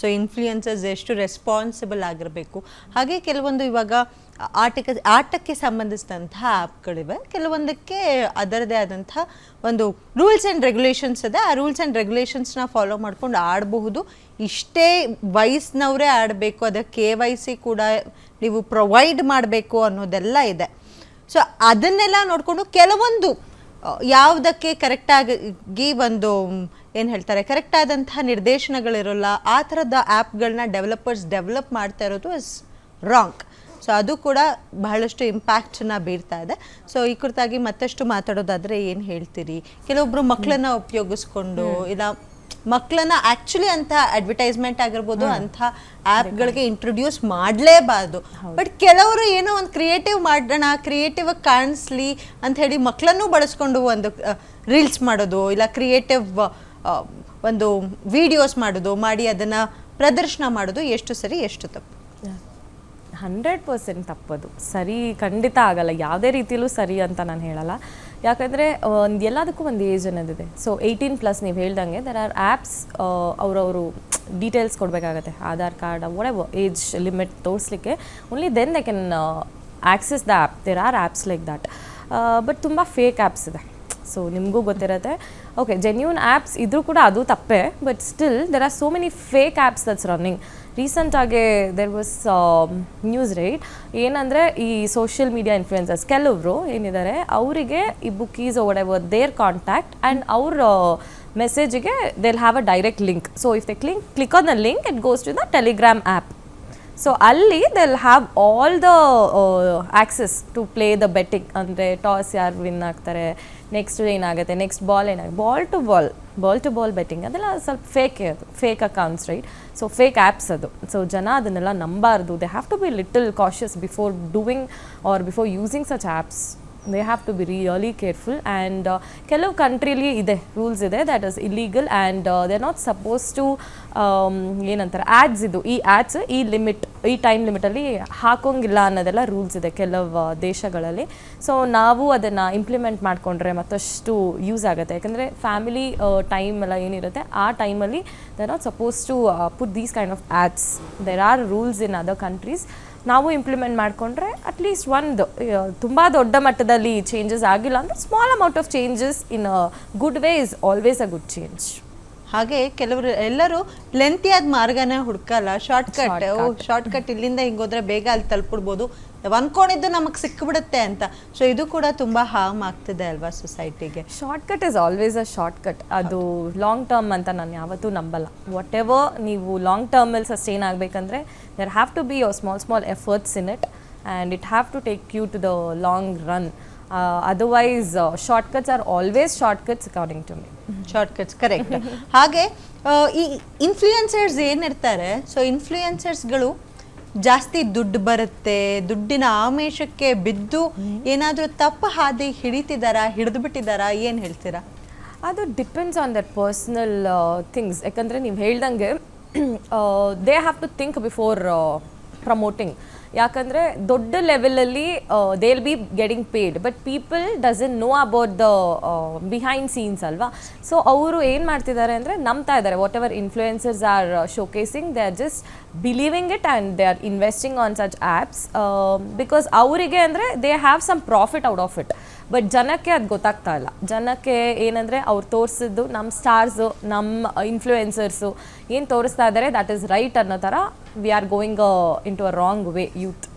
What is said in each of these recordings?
So influencers ಎಷ್ಟು responsible ಆಗಿರಬೇಕು. ಹಾಗೆ ಕೆಲವೊಂದು ಇವಾಗ ಆಟಕ್ಕೆ ಸಂಬಂಧಿಸಿದಂತಹ ಆ್ಯಪ್ಗಳಿವೆ, ಕೆಲವೊಂದಕ್ಕೆ ಅದರದೇ ಆದಂಥ ಒಂದು ರೂಲ್ಸ್ ಆ್ಯಂಡ್ ರೆಗ್ಯುಲೇಷನ್ಸ್ ಇದೆ. ಆ ರೂಲ್ಸ್ ಆ್ಯಂಡ್ ರೆಗ್ಯುಲೇಷನ್ಸ್ನ ಫಾಲೋ ಮಾಡ್ಕೊಂಡು ಆಡಬಹುದು. ಇಷ್ಟೇ ವಯಸ್ಸಿನವರೇ ಆಡಬೇಕು, ಅದಕ್ಕೆ KYC ಕೂಡ ನೀವು ಪ್ರೊವೈಡ್ ಮಾಡಬೇಕು ಅನ್ನೋದೆಲ್ಲ ಇದೆ. ಸೊ ಅದನ್ನೆಲ್ಲ ನೋಡಿಕೊಂಡು ಕೆಲವೊಂದು ಯಾವುದಕ್ಕೆ ಕರೆಕ್ಟಾಗಿ ಒಂದು ಏನು ಹೇಳ್ತಾರೆ ಕರೆಕ್ಟ್ ಆದಂತಹ ನಿರ್ದೇಶನಗಳಿರೋಲ್ಲ, ಆ ಥರದ ಆ್ಯಪ್ಗಳನ್ನ ಡೆವಲಪ್ ಮಾಡ್ತಾ ಇರೋದು ಇಸ್ ರಾಂಗ್. ಸೊ ಅದು ಕೂಡ ಬಹಳಷ್ಟು ಇಂಪ್ಯಾಕ್ಟನ್ನ ಬೀರ್ತಾ ಇದೆ. ಸೊ ಈ ಕುರಿತಾಗಿ ಮತ್ತಷ್ಟು ಮಾತಾಡೋದಾದರೆ ಏನು ಹೇಳ್ತೀರಿ? ಕೆಲವೊಬ್ಬರು ಮಕ್ಕಳನ್ನ ಉಪಯೋಗಿಸ್ಕೊಂಡು ಇಲ್ಲ ಮಕ್ಕಳನ್ನ ಆ್ಯಕ್ಚುಲಿ ಅಂಥ ಅಡ್ವರ್ಟೈಸ್ಮೆಂಟ್ ಆಗಿರ್ಬೋದು ಅಂಥ ಆ್ಯಪ್ಗಳಿಗೆ ಇಂಟ್ರೊಡ್ಯೂಸ್ ಮಾಡಲೇಬಾರ್ದು. ಬಟ್ ಕೆಲವರು ಏನೋ ಒಂದು ಕ್ರಿಯೇಟಿವ್ ಮಾಡೋಣ, ಕ್ರಿಯೇಟಿವ್ ಆಗಿ ಕಾಣಿಸ್ಲಿ ಅಂತ ಹೇಳಿ ಮಕ್ಕಳನ್ನೂ ಬಳಸ್ಕೊಂಡು ಒಂದು ರೀಲ್ಸ್ ಮಾಡೋದು ಇಲ್ಲ ಕ್ರಿಯೇಟಿವ್ ಒಂದು ವಿಡಿಯೋಸ್ ಮಾಡಿ ಅದನ್ನು ಪ್ರದರ್ಶನ ಮಾಡೋದು ಎಷ್ಟು ಸರಿ ಎಷ್ಟು ತಪ್ಪು? 100% ತಪ್ಪದು. ಸರಿ ಖಂಡಿತ ಆಗಲ್ಲ, ಯಾವುದೇ ರೀತಿಯಲ್ಲೂ ಸರಿ ಅಂತ ನಾನು ಹೇಳಲ್ಲ. ಯಾಕಂದರೆ ಎಲ್ಲದಕ್ಕೂ ಒಂದು ಏಜ್ ಅನ್ನೋದಿದೆ. ಸೊ 18+ ನೀವು ಹೇಳ್ದಂಗೆ ದೆರ್ ಆರ್ ಆ್ಯಪ್ಸ್, ಅವರವರು ಡೀಟೇಲ್ಸ್ ಕೊಡಬೇಕಾಗತ್ತೆ, Aadhaar card what age limit ತೋರಿಸ್ಲಿಕ್ಕೆ. Only then they can access the app. There are apps like that. But ತುಂಬ ಫೇಕ್ ಆ್ಯಪ್ಸ್ ಇದೆ. ಸೊ ನಿಮಗೂ ಗೊತ್ತಿರುತ್ತೆ. ಓಕೆ, ಜೆನ್ಯೂನ್ ಆ್ಯಪ್ಸ್ ಇದ್ರೂ ಕೂಡ ಅದು ತಪ್ಪೇ, but still there are so many fake apps that's running. ರೀಸೆಂಟಾಗಿ ದೇರ್ ವಾಸ್ ನ್ಯೂಸ್ ರೈಟ್, ಏನಂದರೆ ಈ ಸೋಷಿಯಲ್ ಮೀಡಿಯಾ ಇನ್ಫ್ಲುಯೆನ್ಸರ್ಸ್ ಕೆಲವರು ಏನಿದ್ದಾರೆ ಅವರಿಗೆ ಈ bookies what there contact and ಅವ್ರ ಮೆಸೇಜಿಗೆ they'll have a direct link. So if they click on the link it goes to the Telegram app. So ಅಲ್ಲಿ they'll have all the access to play the betting. ಅಂದರೆ toss ಯಾರು win ಆಗ್ತಾರೆ, next ಏನಾಗುತ್ತೆ, next ball ಏನಾಗುತ್ತೆ, ball to ball betting, ಅದೆಲ್ಲ ಸ್ವಲ್ಪ ಅದು fake accounts right. So fake apps ಅದು. ಸೊ ಜನ ಅದನ್ನೆಲ್ಲ ನಂಬಾರ್ದು. They have to be little cautious before doing R before using such apps. They have to be really careful. And ಕೆಲವು ಕಂಟ್ರೀಲಿ ಇದೆ ರೂಲ್ಸ್ ಇದೆ that is illegal and they are not suppose to ಏನಂತಾರೆ ads, ಈ ads ಈ time ಲಿಮಿಟಲ್ಲಿ ಹಾಕೋಂಗಿಲ್ಲ ಅನ್ನೋದೆಲ್ಲ ರೂಲ್ಸ್ ಇದೆ ಕೆಲವು ದೇಶಗಳಲ್ಲಿ. ಸೊ ನಾವು ಅದನ್ನು ಇಂಪ್ಲಿಮೆಂಟ್ ಮಾಡಿಕೊಂಡ್ರೆ ಮತ್ತಷ್ಟು ಯೂಸ್ ಆಗುತ್ತೆ. ಯಾಕಂದರೆ ಫ್ಯಾಮಿಲಿ ಟೈಮ್ ಎಲ್ಲ ಏನಿರುತ್ತೆ ಆ ಟೈಮಲ್ಲಿ they are not suppose to put these kind of ads. There are rules in other countries. ನಾವು ಇಂಪ್ಲಿಮೆಂಟ್ ಮಾಡಿಕೊಂಡ್ರೆ ಅಟ್ಲೀಸ್ಟ್ ಒಂದು ತುಂಬ ದೊಡ್ಡ ಮಟ್ಟದಲ್ಲಿ ಚೇಂಜಸ್ ಆಗಿಲ್ಲ ಅಂದರೆ small amount of changes in a good way is always a good change. ಹಾಗೆ ಕೆಲವರು ಎಲ್ಲರೂ ಲೆಂತಿಯಾದ ಮಾರ್ಗನೇ ಹುಡ್ಕಲ್ಲ, ಶಾರ್ಟ್ಕಟ್ ಇಲ್ಲಿಂದ ಹಿಂಗೋದ್ರೆ ಬೇಗ ಅಲ್ಲಿ ತಲುಪಿಡ್ಬೋದು, ಅನ್ಕೊಂಡಿದ್ದು ನಮಗೆ ಸಿಕ್ಕಿಬಿಡುತ್ತೆ ಅಂತ. ಸೊ ಇದು ಕೂಡ ತುಂಬ ಹಾರ್ಮ್ ಆಗ್ತಿದೆ ಅಲ್ವಾ ಸೊಸೈಟಿಗೆ? Shortcut is always a shortcut. ಅದು ಲಾಂಗ್ ಟರ್ಮ್ ಅಂತ ನಾನು ಯಾವತ್ತೂ ನಂಬಲ್ಲ. ವಾಟ್ ಎವರ್ ನೀವು ಲಾಂಗ್ ಟರ್ಮಲ್ಲಿ ಸಸ್ಟೈನ್ ಆಗಬೇಕಂದ್ರೆ there have to be your small efforts in it and it have to take you to the long run. Otherwise shortcuts are always shortcuts according to me. Shortcuts correct. ಹಾಗೆ ಈ influencers ಏನಿರ್ತಾರೆ, so ಇನ್ಫ್ಲೂಯೆನ್ಸರ್ಸ್ಗಳು ಜಾಸ್ತಿ ದುಡ್ಡು ಬರುತ್ತೆ, ದುಡ್ಡಿನ ಆಮಿಷಕ್ಕೆ ಬಿದ್ದು ಏನಾದರೂ ತಪ್ಪು ಹಾದಿ ಹಿಡಿದು ಬಿಟ್ಟಿದ್ದಾರಾ? ಏನು ಹೇಳ್ತೀರಾ? ಅದು depends on that personal things. ಯಾಕಂದರೆ ನೀವು ಹೇಳ್ದಂಗೆ they have to think before promoting. ಯಾಕಂದರೆ ದೊಡ್ಡ ಲೆವೆಲಲ್ಲಿ they will be getting paid, but people doesn't know about the behind scenes ಅಲ್ವಾ. ಸೊ ಅವರು ಏನು ಮಾಡ್ತಿದ್ದಾರೆ ಅಂದರೆ ನಂಬ್ತಾ ಇದ್ದಾರೆ whatever influencers are showcasing. They are just believing it and they are investing on such apps because ಅವರಿಗೆ ಅಂದರೆ they have some profit out of it. But ಜನಕ್ಕೆ ಅದು ಗೊತ್ತಾಗ್ತಾ ಇಲ್ಲ. ಜನಕ್ಕೆ ಏನಂದರೆ ಅವ್ರು ತೋರಿಸಿದ್ದು ನಮ್ಮ ಸ್ಟಾರ್ಸು, ನಮ್ಮ ಇನ್ಫ್ಲೂಯೆನ್ಸರ್ಸು ಏನು ತೋರಿಸ್ತಾ ಇದ್ದಾರೆ ದ್ಯಾಟ್ ಈಸ್ ರೈಟ್ ಅನ್ನೋ ಥರ we are going in to a wrong way youth.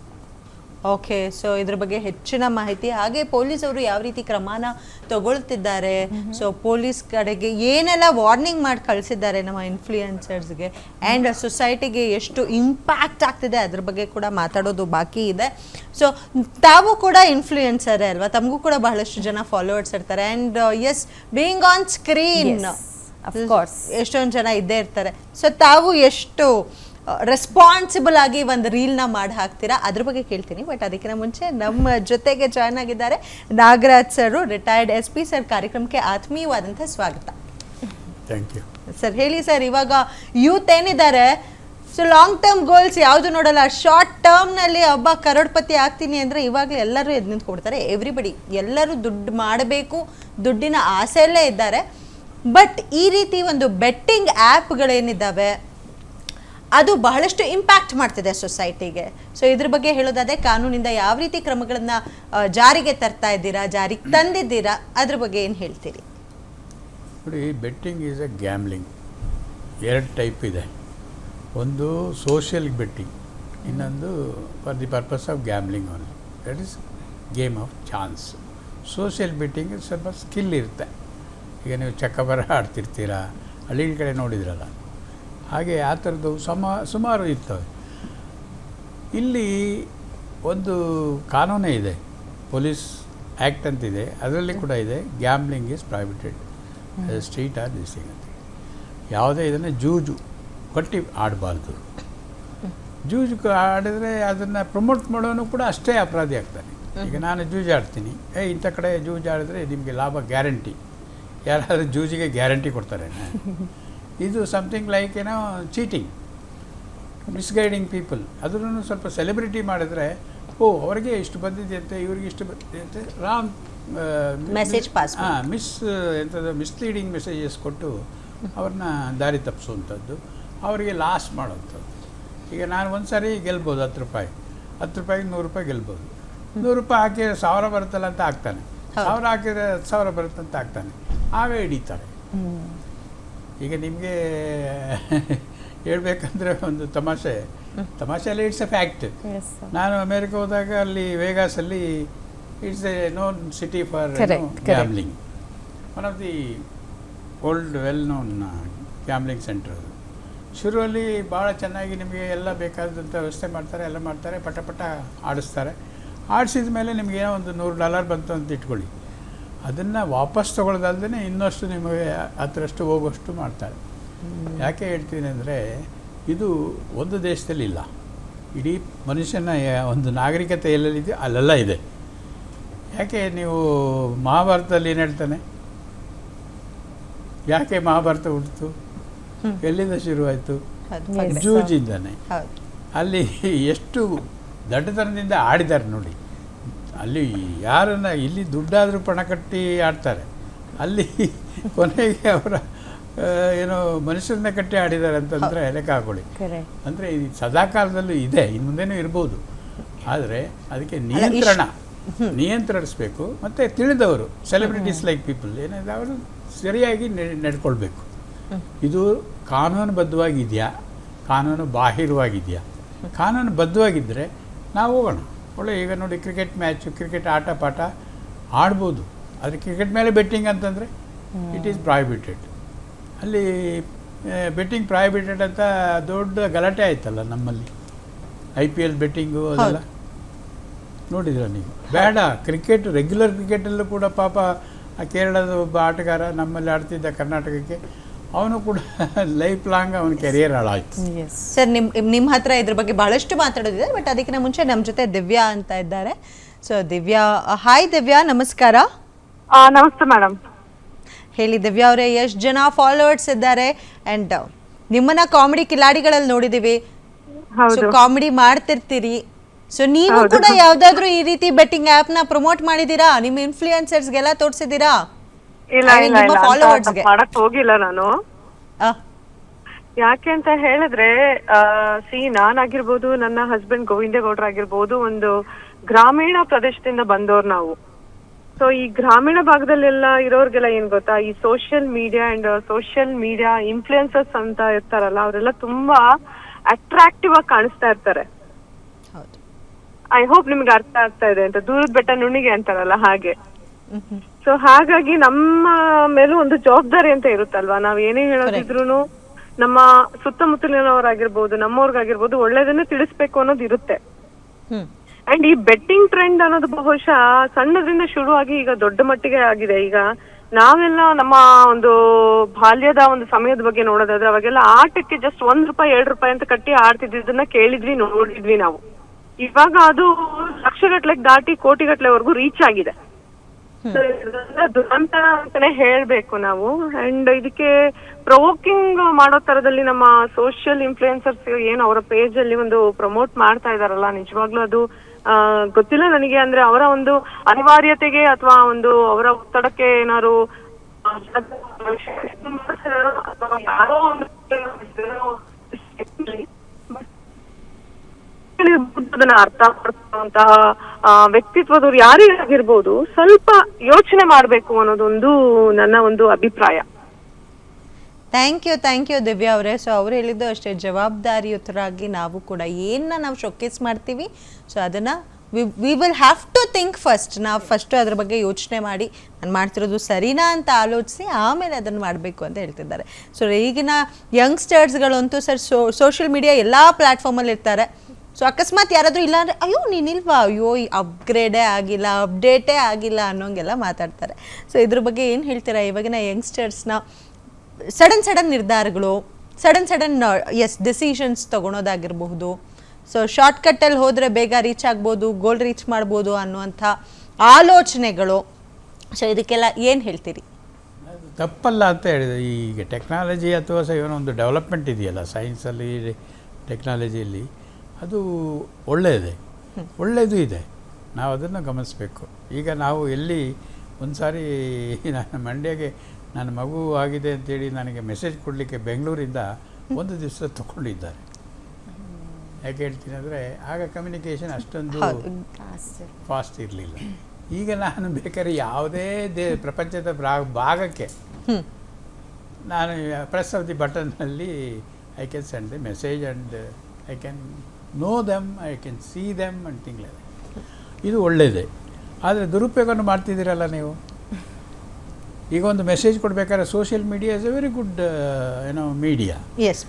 Okay, so ಇದ್ರ ಬಗ್ಗೆ ಹೆಚ್ಚಿನ ಮಾಹಿತಿ, ಹಾಗೆ ಪೊಲೀಸವರು ಯಾವ ರೀತಿ ಕ್ರಮನ ತಗೊಳ್ತಿದ್ದಾರೆ, ಸೊ ಪೊಲೀಸ್ ಕಡೆಗೆ ಏನೆಲ್ಲ ವಾರ್ನಿಂಗ್ ಮಾಡಿ ಕಳಿಸಿದ್ದಾರೆ ನಮ್ಮ ಇನ್ಫ್ಲೂಯೆನ್ಸರ್ಸ್ಗೆ ಆ್ಯಂಡ್ ಸೊಸೈಟಿಗೆ ಎಷ್ಟು ಇಂಪ್ಯಾಕ್ಟ್ ಆಗ್ತಿದೆ ಅದ್ರ ಬಗ್ಗೆ ಕೂಡ ಮಾತಾಡೋದು ಬಾಕಿ ಇದೆ. ಸೊ ತಾವು ಕೂಡ ಇನ್ಫ್ಲೂಯೆನ್ಸರೇ ಅಲ್ವಾ, ತಮಗೂ ಕೂಡ ಬಹಳಷ್ಟು ಜನ ಫಾಲೋವರ್ಸ್ ಇರ್ತಾರೆ and as being on screen of course ಎಷ್ಟೊಂದು ಜನ ಇದ್ದೇ ಇರ್ತಾರೆ. ಸೊ ತಾವು ಎಷ್ಟು ರೆಸ್ಪಾನ್ಸಿಬಲ್ ಆಗಿ ಒಂದು ರೀಲ್ನ ಮಾಡಿ ಹಾಕ್ತೀರಾ ಅದ್ರ ಬಗ್ಗೆ ಕೇಳ್ತೀನಿ. ಬಟ್ ಅದಕ್ಕಿಂತ ಮುಂಚೆ ನಮ್ಮ ಜೊತೆಗೆ ಜಾಯ್ನ್ ಆಗಿದ್ದಾರೆ Nagaraj sir, retired SP sir. ಕಾರ್ಯಕ್ರಮಕ್ಕೆ ಆತ್ಮೀಯವಾದಂಥ ಸ್ವಾಗತ. Thank you sir. ಹೇಳಿ ಸರ್, ಇವಾಗ ಯೂತ್ ಏನಿದ್ದಾರೆ ಸೊ ಲಾಂಗ್ ಟರ್ಮ್ ಗೋಲ್ಸ್ ಯಾವುದು ನೋಡಲ್ಲ, ಶಾರ್ಟ್ ಟರ್ಮ್ನಲ್ಲಿ ಕರೋಡ್ಪತಿ ಆಗ್ತೀನಿ ಅಂದರೆ ಇವಾಗಲೇ ಎಲ್ಲರೂ ಎದ್ದು ನಿಂತ್ಕೊಡ್ತಾರೆ. ಎವ್ರಿಬಡಿ ಎಲ್ಲರೂ ದುಡ್ಡು ಮಾಡಬೇಕು, ದುಡ್ಡಿನ ಆಸೆಯಲ್ಲೇ ಇದ್ದಾರೆ. ಬಟ್ ಈ ರೀತಿ ಒಂದು ಬೆಟ್ಟಿಂಗ್ ಆ್ಯಪ್ಗಳೇನಿದ್ದಾವೆ ಅದು ಬಹಳಷ್ಟು ಇಂಪ್ಯಾಕ್ಟ್ ಮಾಡ್ತಿದೆ ಸೊಸೈಟಿಗೆ. ಸೊ ಇದ್ರ ಬಗ್ಗೆ ಹೇಳೋದಾದ್ರೆ ಕಾನೂನಿಂದ ಯಾವ ರೀತಿ ಕ್ರಮಗಳನ್ನ ಜಾರಿಗೆ ತರ್ತಾ ಇದ್ದೀರಾ, ಜಾರಿಗೆ ತಂದಿದ್ದೀರಾ, ಅದ್ರ ಬಗ್ಗೆ ಏನು ಹೇಳ್ತೀರಿ? ನೋಡಿ, betting is A gambling. 2 type ಇದೆ. ಒಂದು ಸೋಷಿಯಲ್ ಬೆಟ್ಟಿಂಗ್, ಇನ್ನೊಂದು for the purpose of gambling only. That is game of chance. Social betting ಸ್ವಲ್ಪ ಸ್ಕಿಲ್ ಇರುತ್ತೆ. ಈಗ ನೀವು ಚಕ್ಕಬರ ಆಡ್ತಿರ್ತೀರ, ಹಳ್ಳಿಗಳ ಕಡೆ ನೋಡಿದ್ರಲ್ಲ, ಹಾಗೆ ಆ ಥರದ್ದು ಸುಮಾರು ಇರ್ತವೆ. ಇಲ್ಲಿ ಒಂದು ಕಾನೂನೇ ಇದೆ, ಪೊಲೀಸ್ ಆ್ಯಕ್ಟ್ ಅಂತಿದೆ, ಅದರಲ್ಲಿ ಕೂಡ ಇದೆ gambling is privated street or this thing ಅಂತ. ಯಾವುದೇ ಇದನ್ನು ಜೂಜು ಕೊಟ್ಟು ಆಡಬಾರ್ದು. ಜೂಜು ಆಡಿದ್ರೆ ಅದನ್ನು ಪ್ರಮೋಟ್ ಮಾಡೋನು ಕೂಡ ಅಷ್ಟೇ ಅಪರಾಧಿ ಆಗ್ತಾನೆ. ಈಗ ನಾನು ಜೂಜು ಆಡ್ತೀನಿ, ಇಂಥ ಕಡೆ ಜೂಜು ಆಡಿದ್ರೆ ನಿಮಗೆ ಲಾಭ ಗ್ಯಾರಂಟಿ, ಯಾರಾದರೂ ಜೂಜಿಗೆ ಗ್ಯಾರಂಟಿ ಕೊಡ್ತಾರೆ. ಇದು ಸಮಥಿಂಗ್ ಲೈಕ್ ಏನೋ ಚೀಟಿಂಗ್, ಮಿಸ್ಗೈಡಿಂಗ್ ಪೀಪಲ್. ಅದನ್ನು ಸ್ವಲ್ಪ ಸೆಲೆಬ್ರಿಟಿ ಮಾಡಿದ್ರೆ, ಅವರಿಗೆ ಇಷ್ಟು ಬಂದಿದೆ ಅಂತೆ, ಇವ್ರಿಗೆ ಇಷ್ಟು ಬಂದಿದೆ ಅಂತೆ, wrong message pass, misleading messages ಕೊಟ್ಟು ಅವ್ರನ್ನ ದಾರಿ ತಪ್ಪಿಸುವಂಥದ್ದು, ಅವರಿಗೆ ಲಾಸ್ ಮಾಡೋವಂಥದ್ದು. ಈಗ ನಾನು ಒಂದು ಸಾರಿ ಗೆಲ್ಬೋದು 10 ರೂಪಾಯಿ, 10 ರೂಪಾಯಿಗೆ 100 ರೂಪಾಯಿ ಗೆಲ್ಬೋದು. 100 ರೂಪಾಯಿ ಹಾಕಿದ್ರೆ 1000 ಬರುತ್ತಲ್ಲ ಅಂತ ಆಗ್ತಾನೆ, 1000 ಹಾಕಿದರೆ 10,000 ಬರುತ್ತಂತ ಆಗ್ತಾನೆ, ಆಗ ಹಿಡಿತಾರೆ. ಈಗ ನಿಮಗೆ ಹೇಳ್ಬೇಕಂದ್ರೆ ಒಂದು ತಮಾಷೆಯಲ್ಲಿ ಇಟ್ಸ್ ಎ ಫ್ಯಾಕ್ಟ್. ನಾನು ಅಮೇರಿಕ ಹೋದಾಗ ಅಲ್ಲಿ ವೇಗಾಸಲ್ಲಿ it's a known city for gambling, one of the old well known gambling center. ಅದು ಶುರುವಲ್ಲಿ ಭಾಳ ಚೆನ್ನಾಗಿ ನಿಮಗೆ ಎಲ್ಲ ಬೇಕಾದಂಥ ವ್ಯವಸ್ಥೆ ಮಾಡ್ತಾರೆ, ಎಲ್ಲ ಮಾಡ್ತಾರೆ, ಪಟ ಆಡಿಸ್ತಾರೆ. ಆಡಿಸಿದ ಮೇಲೆ ನಿಮಗೇನೋ ಒಂದು $100 ಬಂತು ಅಂತ ಇಟ್ಕೊಳ್ಳಿ, ಅದನ್ನು ವಾಪಸ್ ತೊಗೊಳ್ಳೋದಲ್ದೇ ಇನ್ನಷ್ಟು ನಿಮಗೆ 10ರಷ್ಟು ಹೋಗೋಷ್ಟು ಮಾಡ್ತಾರೆ. ಯಾಕೆ ಹೇಳ್ತೀನಿ ಅಂದರೆ, ಇದು ಒಂದು ದೇಶದಲ್ಲಿ ಇಲ್ಲ, ಇಡೀ ಮನುಷ್ಯನ ಒಂದು ನಾಗರಿಕತೆ ಎಲ್ಲೆಲ್ಲಿದೆಯೋ ಅಲ್ಲೆಲ್ಲ ಇದೆ. ಯಾಕೆ ನೀವು ಮಹಾಭಾರತದಲ್ಲಿ ಏನು ಹೇಳ್ತಾನೆ, ಯಾಕೆ ಮಹಾಭಾರತ ಹುಟ್ಟಿತು, ಎಲ್ಲಿಂದ ಶುರುವಾಯಿತು? ಜೂಜಿಂದಾನೆ. ಅಲ್ಲಿ ಎಷ್ಟು ದಡ್ಡತನದಿಂದ ಆಡಿದ್ದಾರೆ ನೋಡಿ. ಅಲ್ಲಿ ಯಾರನ್ನು ಇಲ್ಲಿ ದುಡ್ಡಾದರೂ ಪಣ ಕಟ್ಟಿ ಆಡ್ತಾರೆ, ಅಲ್ಲಿ ಕೊನೆಗೆ ಅವರ ಏನೋ ಮನುಷ್ಯರನ್ನ ಕಟ್ಟಿ ಆಡಿದ್ದಾರೆ ಅಂತಂದರೆ ಲೆಕ್ಕ ಹಾಕೊಳ್ಳಿ. ಅಂದರೆ ಇದು ಸದಾಕಾಲದಲ್ಲೂ ಇದೆ, ಇನ್ನು ಮುಂದೆನೂ ಇರ್ಬೋದು. ಆದರೆ ಅದಕ್ಕೆ ನಿಯಂತ್ರಿಸಬೇಕು. ಮತ್ತು ತಿಳಿದವರು ಸೆಲೆಬ್ರಿಟೀಸ್ ಲೈಕ್ ಪೀಪಲ್ ಏನಿದೆ ಅವರು ಸರಿಯಾಗಿ ನಡ್ಕೊಳ್ಬೇಕು. ಇದು ಕಾನೂನುಬದ್ಧವಾಗಿದೆಯಾ, ಕಾನೂನು ಬಾಹಿರವಾಗಿದೆಯಾ? ಕಾನೂನು ಬದ್ಧವಾಗಿದ್ದರೆ ನಾವು ಹೋಗೋಣ. ಈಗ ನೋಡಿ, ಕ್ರಿಕೆಟ್ ಮ್ಯಾಚು, ಕ್ರಿಕೆಟ್ ಆಟ ಪಾಠ ಆಡ್ಬೋದು, ಆದರೆ ಕ್ರಿಕೆಟ್ ಮೇಲೆ ಬೆಟ್ಟಿಂಗ್ ಅಂತಂದರೆ ಇಟ್ ಈಸ್ ಪ್ರಾಹಿಬಿಟೆಡ್. ಅಲ್ಲಿ ಬೆಟ್ಟಿಂಗ್ ಪ್ರಾಹಿಬಿಟೆಡ್ ಅಂತ ದೊಡ್ಡ ಗಲಾಟೆ ಆಯ್ತಲ್ಲ ನಮ್ಮಲ್ಲಿ, IPL ಬೆಟ್ಟಿಂಗು ಅದೆಲ್ಲ ನೋಡಿದ್ರ ನೀವು? ಬೇಡ, ಕ್ರಿಕೆಟ್ ರೆಗ್ಯುಲರ್ ಕ್ರಿಕೆಟಲ್ಲೂ ಕೂಡ ಪಾಪ ಆ ಕೇರಳದ ಒಬ್ಬ ಆಟಗಾರ ನಮ್ಮಲ್ಲಿ ಆಡ್ತಿದ್ದ ಕರ್ನಾಟಕಕ್ಕೆ, ಅವನು ಕೂಡ ಲೈಫ್ ಲಾಂಗ್ ಅವನ ಕೆರಿಯರ್ ಹಾಳಾಯ್ತು. ಸರ್, ನಿಮ್ಮ ಹತ್ರ ಇದ್ರ ಬಗ್ಗೆ ಬಹಳಷ್ಟು ಮಾತಾಡೋದಿದೆ, ಬಟ್ ಅದಕ್ಕಿಂತ ಮುಂಚೆ ನಮ್ಮ ಜೊತೆ ದಿವ್ಯಾ ಅಂತ ಇದ್ದಾರೆ. ಸೊ ದಿವ್ಯಾ, ಹಾಯ್ ದಿವ್ಯಾ, ನಮಸ್ಕಾರ. ನಮಸ್ತೆ ಮೇಡಮ್. ಹೇಳಿ ದಿವ್ಯಾ ಅವರೇ, ಎಷ್ಟು ಜನ ಫಾಲೋವರ್ಸ್ ಇದ್ದಾರೆ? ಅಂಡ್ ನಿಮ್ಮನ್ನ ಕಾಮಿಡಿ ಕಿಲಾಡಿಗಳಲ್ಲಿ ನೋಡಿದೀವಿ, ಕಾಮಿಡಿ ಮಾಡ್ತಿರ್ತೀರಿ. ಸೊ ನೀವು ಕೂಡ ಯಾವ್ದಾದ್ರು ಈ ರೀತಿ ಬೆಟ್ಟಿಂಗ್ ಆಪ್ ನ ಪ್ರಮೋಟ್ ಮಾಡಿದೀರಾ? ನಿಮ್ಮ ಇನ್ಫ್ಲೂಯೆನ್ಸರ್ಸ್ಗೆಲ್ಲ ತೋರಿಸಿದೀರಾ? ಮಾಡಕ್ ಹೋಗಿಲ್ಲ ನಾನು. ಯಾಕೆ ಅಂತ ಹೇಳಿದ್ರೆ, ನಾನಾಗಿರ್ಬೋದು, ನನ್ನ ಹಸ್ಬೆಂಡ್ ಗೋವಿಂದೇಗೌಡ್ರ ಆಗಿರ್ಬೋದು, ಒಂದು ಗ್ರಾಮೀಣ ಪ್ರದೇಶದಿಂದ ಬಂದವ್ರು ನಾವು. ಸೊ ಈ ಗ್ರಾಮೀಣ ಭಾಗದಲ್ಲೆಲ್ಲ ಇರೋರ್ಗೆಲ್ಲ ಏನ್ ಗೊತ್ತಾ, ಈ ಸೋಷಿಯಲ್ ಮೀಡಿಯಾ ಇನ್ಫ್ಲೂಯೆನ್ಸರ್ಸ್ ಅಂತ ಇರ್ತಾರಲ್ಲ, ಅವರೆಲ್ಲ ತುಂಬಾ ಅಟ್ರಾಕ್ಟಿವ್ ಆಗಿ ಕಾಣಿಸ್ತಾ ಇರ್ತಾರೆ. ಐ ಹೋಪ್ ನಿಮ್ಗೆ ಅರ್ಥ ಆಗ್ತಾ ಇದೆ ಅಂತ. ದೂರದ ಬೆಟ್ಟ ನುಣ್ಣಿಗೆ ಅಂತಾರಲ್ಲ ಹಾಗೆ. ಸೊ ಹಾಗಾಗಿ ನಮ್ಮ ಮೇಲೂ ಒಂದು ಜವಾಬ್ದಾರಿ ಅಂತ ಇರುತ್ತಲ್ವಾ. ನಾವ್ ಏನೇ ಹೇಳೋದಿದ್ರು ನಮ್ಮ ಸುತ್ತಮುತ್ತಲಿನವರಾಗಿರ್ಬೋದು, ನಮ್ಮವ್ರಿಗಾಗಿರ್ಬೋದು ಒಳ್ಳೇದನ್ನೇ ತಿಳಿಸ್ಬೇಕು ಅನ್ನೋದು ಇರುತ್ತೆ. ಅಂಡ್ ಈ ಬೆಟ್ಟಿಂಗ್ ಟ್ರೆಂಡ್ ಅನ್ನೋದು ಬಹುಶಃ ಸಣ್ಣದ್ರಿಂದ ಶುರುವಾಗಿ ಈಗ ದೊಡ್ಡ ಮಟ್ಟಿಗೆ ಆಗಿದೆ. ಈಗ ನಾವೆಲ್ಲ ನಮ್ಮ ಒಂದು ಬಾಲ್ಯದ ಒಂದು ಸಮಯದ ಬಗ್ಗೆ ನೋಡೋದಾದ್ರೆ, ಅವಾಗೆಲ್ಲ ಆಟಕ್ಕೆ ಜಸ್ಟ್ ₹1 ₹2 ಅಂತ ಕಟ್ಟಿ ಆಡ್ತಿದ್ದನ್ನ ಕೇಳಿದ್ವಿ, ನೋಡಿದ್ವಿ ನಾವು. ಇವಾಗ ಅದು ಲಕ್ಷಗಟ್ಲೆ ದಾಟಿ ಕೋಟಿಗಟ್ಲೆವರೆಗೂ ರೀಚ್ ಆಗಿದೆ. ದುರಂತ ಅಂತಾನೆ ಹೇಳ್ಬೇಕು ನಾವು. ಅಂಡ್ ಇದಕ್ಕೆ ಪ್ರೊವೋಕಿಂಗ್ ಮಾಡೋ ತರದಲ್ಲಿ ನಮ್ಮ ಸೋಷಿಯಲ್ ಇನ್ಫ್ಲೂಯೆನ್ಸರ್ಸ್ ಏನು ಅವರ ಪೇಜ್ ಅಲ್ಲಿ ಒಂದು ಪ್ರಮೋಟ್ ಮಾಡ್ತಾ ಇದಾರಲ್ಲ, ನಿಜವಾಗ್ಲೂ ಅದು ಗೊತ್ತಿಲ್ಲ ನನಗೆ. ಅಂದ್ರೆ ಅವರ ಒಂದು ಅನಿವಾರ್ಯತೆಗೆ ಅಥವಾ ಒಂದು ಅವರ ಒತ್ತಡಕ್ಕೆ ಏನಾದ್ರು ಯಾರೋ ಒಂದು ಅದನ್ನ ಅರ್ಥ ಮಾಡ್ಕೊಳ್ಳುವಂತಹ ವ್ಯಕ್ತಿತ್ವದವ್ರು ಯಾರೇ ಆಗಿರ್ಬೋದು ಸ್ವಲ್ಪ ಯೋಚನೆ ಮಾಡ್ಬೇಕು ಅನ್ನೋದೊಂದು ನನ್ನ ಒಂದು ಅಭಿಪ್ರಾಯ. ಥ್ಯಾಂಕ್ ಯು ದಿವ್ಯಾ ಅವರೇ. ಸೊ ಅವ್ರು ಹೇಳಿದ್ದು ಅಷ್ಟೇ, ಜವಾಬ್ದಾರಿಯುತರಾಗಿ ನಾವು ಕೂಡ ಏನನ್ನ ನಾವು ಶೋಕೇಸ್ ಮಾಡ್ತೀವಿ, ಸೊ ಅದನ್ನು we will have to think first. ನಾವು ಫಸ್ಟು ಅದ್ರ ಬಗ್ಗೆ ಯೋಚನೆ ಮಾಡಿ ನಾನು ಮಾಡ್ತಿರೋದು ಸರಿನಾ ಅಂತ ಆಲೋಚಿಸಿ ಆಮೇಲೆ ಅದನ್ನು ಮಾಡಬೇಕು ಅಂತ ಹೇಳ್ತಿದ್ದಾರೆ. ಸೊ ಈಗಿನ ಯಂಗ್ಸ್ಟರ್ಸ್ಗಳಂತೂ ಸರ್ ಸೋಷಿಯಲ್ ಮೀಡಿಯಾ ಎಲ್ಲ ಪ್ಲ್ಯಾಟ್ಫಾರ್ಮಲ್ಲಿ ಇರ್ತಾರೆ. ಸೊ ಅಕಸ್ಮಾತ್ ಯಾರಾದರೂ ಇಲ್ಲ ಅಂದರೆ ಅಯ್ಯೋ ನೀನಿಲ್ವಾ, ಅಯ್ಯೋ ಅಪ್ಗ್ರೇಡೇ ಆಗಿಲ್ಲ, ಅಪ್ಡೇಟೇ ಆಗಿಲ್ಲ ಅನ್ನೋಂಗೆಲ್ಲ ಮಾತಾಡ್ತಾರೆ. ಸೊ ಇದ್ರ ಬಗ್ಗೆ ಏನು ಹೇಳ್ತೀರಾ? ಇವಾಗಿನ ಯಂಗ್ಸ್ಟರ್ಸ್ನ ಸಡನ್ ನಿರ್ಧಾರಗಳು, ಸಡನ್ ಡಿಸಿಷನ್ಸ್ ತೊಗೊಳೋದಾಗಿರಬಹುದು. ಸೊ ಶಾರ್ಟ್ಕಟ್ಟಲ್ಲಿ ಹೋದರೆ ಬೇಗ ರೀಚ್ ಆಗ್ಬೋದು, ಗೋಲ್ ರೀಚ್ ಮಾಡ್ಬೋದು ಅನ್ನುವಂಥ ಆಲೋಚನೆಗಳು. ಸೊ ಇದಕ್ಕೆಲ್ಲ ಏನು ಹೇಳ್ತೀರಿ? ತಪ್ಪಲ್ಲ ಅಂತ ಹೇಳಿದೆ. ಈಗ ಟೆಕ್ನಾಲಜಿ ಅಥವಾ ಏನೋ ಒಂದು ಡೆವಲಪ್ಮೆಂಟ್ ಇದೆಯಲ್ಲ ಸೈನ್ಸಲ್ಲಿ, ಟೆಕ್ನಾಲಜಿಯಲ್ಲಿ, ಅದು ಒಳ್ಳೆಯದು ಇದೆ. ನಾವು ಅದನ್ನು ಗಮನಿಸಬೇಕು. ಈಗ ನಾವು ಎಲ್ಲಿ ಒಂದು ಸಾರಿ ನಾನು ಮಂಡ್ಯಗೆ ನನ್ನ ಮಗು ಆಗಿದೆ ಅಂತೇಳಿ ನನಗೆ ಮೆಸೇಜ್ ಕೊಡಲಿಕ್ಕೆ ಬೆಂಗಳೂರಿಂದ ಒಂದು ದಿವಸ ತಗೊಂಡಿದ್ದಾರೆ. ಯಾಕೆ ಹೇಳ್ತೀನಿ ಅಂದರೆ ಆಗ ಕಮ್ಯುನಿಕೇಷನ್ ಅಷ್ಟೊಂದು ಫಾಸ್ಟ್ ಇರಲಿಲ್ಲ. ಈಗ ನಾನು ಬೇಕಾದ್ರೆ ಯಾವುದೇ ಪ್ರಪಂಚದ ಭಾಗಕ್ಕೆ ನಾನು ಪ್ರೆಸ್ ಆಫ್ ದಿ ಬಟನ್ನಲ್ಲಿ I can send the message and I can know them, I can see them and thing like that. ಇದು ಒಳ್ಳೆಯದೇ. ಆದರೆ ದುರುಪಯೋಗವನ್ನು ಮಾಡ್ತಿದ್ದೀರಲ್ಲ ನೀವು. ಈಗ ಒಂದು ಮೆಸೇಜ್ ಕೊಡಬೇಕಾದ್ರೆ social media is A very good media.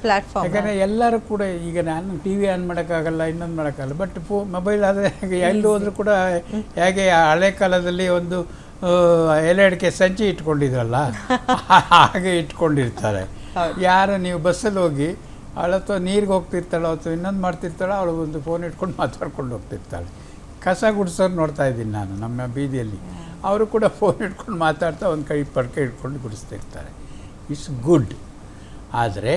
Platform. ಯಾಕಂದರೆ ಎಲ್ಲರೂ ಕೂಡ ಈಗ ನಾನು ಟಿ ವಿ ಆನ್ ಮಾಡೋಕ್ಕಾಗಲ್ಲ, ಇನ್ನೊಂದು ಮಾಡೋಕ್ಕಾಗಲ್ಲ. ಬಟ್ ಮೊಬೈಲ್ ಆದರೆ ಎಲ್ಲಿ ಹೋದರೂ ಕೂಡ ಹೇಗೆ ಹಳೆ ಕಾಲದಲ್ಲಿ ಒಂದು ಎಲೆ ಅಡಿಕೆ ಸಂಚಿ ಇಟ್ಕೊಂಡಿದ್ರಲ್ಲ ಹಾಗೆ ಇಟ್ಕೊಂಡಿರ್ತಾರೆ. ಯಾರು ನೀವು ಬಸ್ಸಲ್ಲಿ ಹೋಗಿ ಅವಳ ಅಥವಾ ನೀರಿಗೆ ಹೋಗ್ತಿರ್ತಾಳೋ ಅಥವಾ ಇನ್ನೊಂದು ಮಾಡ್ತಿರ್ತಾಳೋ, ಅವಳು ಒಂದು ಫೋನ್ ಇಟ್ಕೊಂಡು ಮಾತಾಡ್ಕೊಂಡು ಹೋಗ್ತಿರ್ತಾಳೆ. ಕಸ ಗುಡಿಸೋರು ನೋಡ್ತಾ ಇದ್ದೀನಿ ನಾನು ನಮ್ಮ ಬೀದಿಯಲ್ಲಿ. ಅವರು ಕೂಡ ಫೋನ್ ಇಟ್ಕೊಂಡು ಮಾತಾಡ್ತಾ ಒಂದು ಕೈ ಪಡ್ಕೆ ಇಟ್ಕೊಂಡು ಗುಡಿಸ್ತಿರ್ತಾರೆ. It's good. ಆದರೆ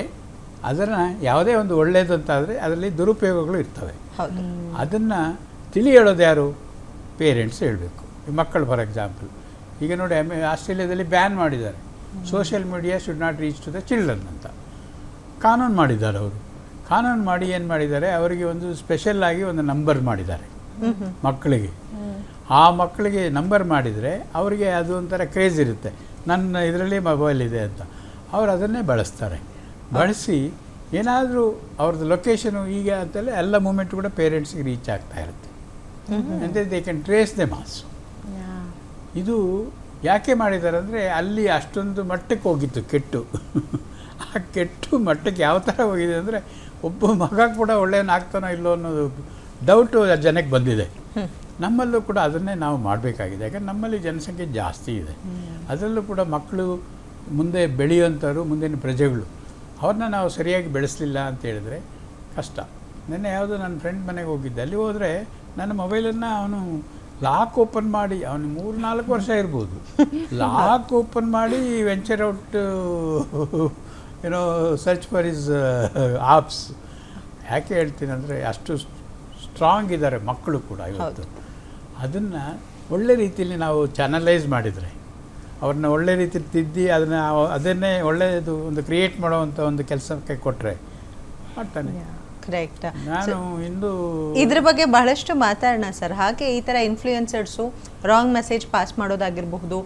ಅದನ್ನು ಯಾವುದೇ ಒಂದು ಒಳ್ಳೆಯದು ಅಂತಾದರೆ ಅದರಲ್ಲಿ ದುರುಪಯೋಗಗಳು ಇರ್ತವೆ. ಅದನ್ನು ತಿಳಿ ಹೇಳೋದು ಯಾರು? ಪೇರೆಂಟ್ಸ್ ಹೇಳಬೇಕು. ಈ ಮಕ್ಕಳು ಫಾರ್ ಎಕ್ಸಾಂಪಲ್ ಈಗ ನೋಡಿ ಆಸ್ಟ್ರೇಲಿಯಾದಲ್ಲಿ ಬ್ಯಾನ್ ಮಾಡಿದ್ದಾರೆ, social media should not reach to the children ಅಂತ ಕಾನೂನು ಮಾಡಿದ್ದಾರೆ. ಅವರು ಕಾನೂನು ಮಾಡಿ ಏನು ಮಾಡಿದ್ದಾರೆ, ಅವರಿಗೆ ಒಂದು ಸ್ಪೆಷಲ್ ಆಗಿ ಒಂದು ನಂಬರ್ ಮಾಡಿದ್ದಾರೆ ಮಕ್ಕಳಿಗೆ. ಆ ಮಕ್ಕಳಿಗೆ ನಂಬರ್ ಮಾಡಿದರೆ ಅವರಿಗೆ ಅದು ಒಂಥರ ಕ್ರೇಜ್ ಇರುತ್ತೆ, ನನ್ನ ಇದರಲ್ಲಿ ಮೊಬೈಲ್ ಇದೆ ಅಂತ. ಅವರು ಅದನ್ನೇ ಬಳಸ್ತಾರೆ. ಬಳಸಿ ಏನಾದರೂ ಅವ್ರದ್ದು ಲೊಕೇಶನು ಈಗ ಅಂತಲೇ ಎಲ್ಲ ಮೂಮೆಂಟ್ ಕೂಡ ಪೇರೆಂಟ್ಸ್ಗೆ ರೀಚ್ ಆಗ್ತಾ ಇರುತ್ತೆ. ಅಂದರೆ they can trace the mass. ಇದು ಯಾಕೆ ಮಾಡಿದ್ದಾರೆ ಅಂದರೆ ಅಲ್ಲಿ ಅಷ್ಟೊಂದು ಮಟ್ಟಕ್ಕೆ ಹೋಗಿತ್ತು ಕೆಟ್ಟು. ಆ ಕೆಟ್ಟು ಮಟ್ಟಕ್ಕೆ ಯಾವ ಥರ ಹೋಗಿದೆ ಅಂದರೆ ಒಬ್ಬ ಮಗ ಕೂಡ ಒಳ್ಳೆಯವನು ಆಗ್ತಾನೋ ಇಲ್ಲೋ ಅನ್ನೋದು ಡೌಟು ಜನಕ್ಕೆ ಬಂದಿದೆ. ನಮ್ಮಲ್ಲೂ ಕೂಡ ಅದನ್ನೇ ನಾವು ಮಾಡಬೇಕಾಗಿದೆ. ಯಾಕಂದರೆ ನಮ್ಮಲ್ಲಿ ಜನಸಂಖ್ಯೆ ಜಾಸ್ತಿ ಇದೆ. ಅದರಲ್ಲೂ ಕೂಡ ಮಕ್ಕಳು ಮುಂದೆ ಬೆಳೆಯುವಂಥವ್ರು, ಮುಂದಿನ ಪ್ರಜೆಗಳು, ಅವ್ರನ್ನ ನಾವು ಸರಿಯಾಗಿ ಬೆಳೆಸಲಿಲ್ಲ ಅಂತ ಹೇಳಿದ್ರೆ ಕಷ್ಟ. ನೆನ್ನೆ ಯಾವುದೋ ನನ್ನ ಫ್ರೆಂಡ್ ಮನೆಗೆ ಹೋಗಿದ್ದೆ. ಅಲ್ಲಿ ಹೋದರೆ ನನ್ನ ಮೊಬೈಲನ್ನು ಅವನು ಲಾಕ್ ಓಪನ್ ಮಾಡಿ, ಅವನು 3-4 ವರ್ಷ ಇರ್ಬೋದು, ಲಾಕ್ ಓಪನ್ ಮಾಡಿ venture out search for is apps. ಯಾಕೆ ಹೇಳ್ತೀನಿ ಅಂದರೆ ಅಷ್ಟು ಸ್ಟ್ರಾಂಗ್ ಇದ್ದಾರೆ ಮಕ್ಕಳು ಕೂಡ ಇವತ್ತು. ಅದನ್ನು ಒಳ್ಳೆ ರೀತಿಯಲ್ಲಿ ನಾವು ಚಾನಲೈಸ್ ಮಾಡಿದರೆ, ಅವ್ರನ್ನ ಒಳ್ಳೆ ರೀತಿಯಲ್ಲಿ ತಿದ್ದಿ ಅದನ್ನೇ ಒಳ್ಳೆಯದು ಒಂದು ಕ್ರಿಯೇಟ್ ಮಾಡೋವಂಥ ಒಂದು ಕೆಲಸಕ್ಕೆ ಕೊಟ್ಟರೆ ಮಾಡ್ತಾನೆ. ಕರೆಕ್ಟ್. ನಾನು ಇಂದು ಇದ್ರ ಬಗ್ಗೆ ಬಹಳಷ್ಟು ಮಾತಾಡೋಣ ಸರ್. ಹಾಗೆ ಈ ಥರ ಇನ್ಫ್ಲೂಯೆನ್ಸರ್ಸು ರಾಂಗ್ ಮೆಸೇಜ್ ಪಾಸ್ ಮಾಡೋದಾಗಿರಬಹುದು,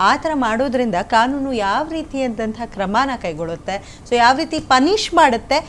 ಆ ಥರ ಮಾಡೋದ್ರಿಂದ ಕಾನೂನು ಯಾವ ರೀತಿಯಾದಂಥ ಕ್ರಮನ ಕೈಗೊಳ್ಳುತ್ತೆ, ಸೊ ಯಾವ ರೀತಿ ಪನಿಷ್ ಮಾಡುತ್ತೆ